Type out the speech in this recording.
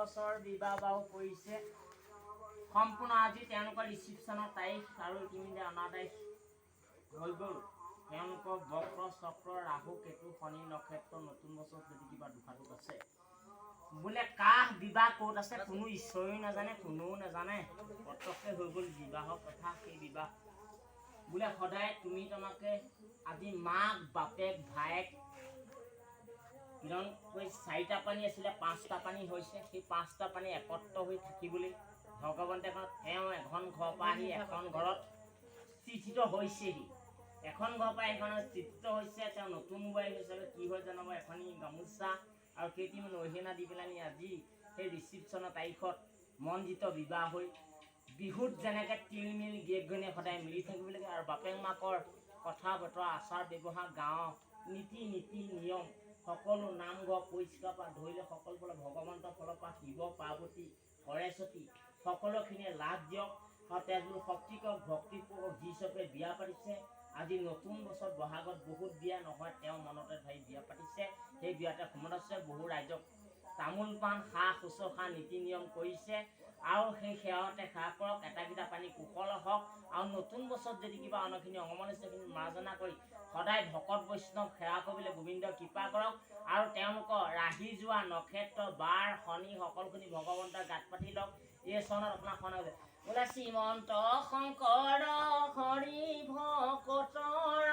বছৰ বিবাহ বাৰু কৰিছে সম্পূৰ্ণ আজি তেওঁলোকৰ ৰিচিপশ্যনৰ তাৰিখ আৰু ইতিমধ্যে অনা তাৰিখ হৈ গ'ল তেওঁলোকৰ বক্ৰ চক্ৰ ৰাহু কেতু শনি নক্ষত্ৰ নতুন বছৰত যদি কিবা দুখাটোক আছে বোলে কাহ বিবাহ ক'ত আছে কোনো ঈশ্বৰেও নাজানে কোনেও নাজানে পটককৈ হৈ গ'ল বিবাহৰ কথা সেই বিবাহ বোলে সদায় তুমি তোমাকে আজি মাক বাপেক ভায়েক কিৰণকৈ 4টা পানী আছিলে 5টা পানী হৈছে সেই 5টা পানী একত্ৰ হৈ থাকিবলৈ ভগৱন্তে তেওঁ এখন ঘৰৰ পৰা আহি এখন ঘৰত স্থিত হৈছেহি এখন ঘৰৰ পৰা এখন স্থিত হৈছে তেওঁ নতুন মোবাইল হিচাপে কি হয় জনাব এখনি গামোচা আৰু কেইটিমান অহিনা দি পেলাই আজি সেই ৰিচিপশ্যনৰ তাৰিখত মনজিত বিবাহ হৈ বিহুত যেনেকৈ তিলমিল গিয়েক ঘৈণীয়ে সদায় মিলি থাকিব লাগে আৰু বাপেক মাকৰ কথা বতৰা আচাৰ ব্যৱহাৰ গাঁৱৰ নীতি নিয়ম সকলো নামঘৰ পৰিষ্কাৰ পৰা ধৰিলে সকলো ফালে ভগৱন্তৰ ফালৰ পৰা শিৱ পাৰ্বতী সৰস্বতী সকলোখিনিয়ে লাভ দিয়ক আৰু তেওঁলোক শক্তিকক ভক্তিপূৰ্বক যিচকে বিয়া পাতিছে আজি নতুন বছৰ বহাগত বহুত বিয়া নহয় তেওঁ মনতে ধৰি বিয়া পাতিছে সেই বিয়াতে সমদস্য বহু ৰাইজক তামোল পাণ সা শুশ্ৰূষা নীতি নিয়ম কৰিছে আৰু সেই সেৱাতে সেৱা কৰক এটাকেইটা পানী কুশল হওক আৰু নতুন বছৰত যদি কিবা অন্যখিনি অমনিষ্টখিনি মাৰ্জনা কৰি সদায় ভকত বৈষ্ণৱ সেৱা কৰিবলৈ গোবিন্দক কৃপা কৰক আৰু তেওঁলোকৰ ৰাহি যোৱা নক্ষত্ৰ বাৰ শনি সকলোখিনি ভগৱন্তৰ গাত পাতি লওক এই চনত আপোনাৰ বোলে শ্ৰীমন্ত শংকৰ হৰি ভকতৰ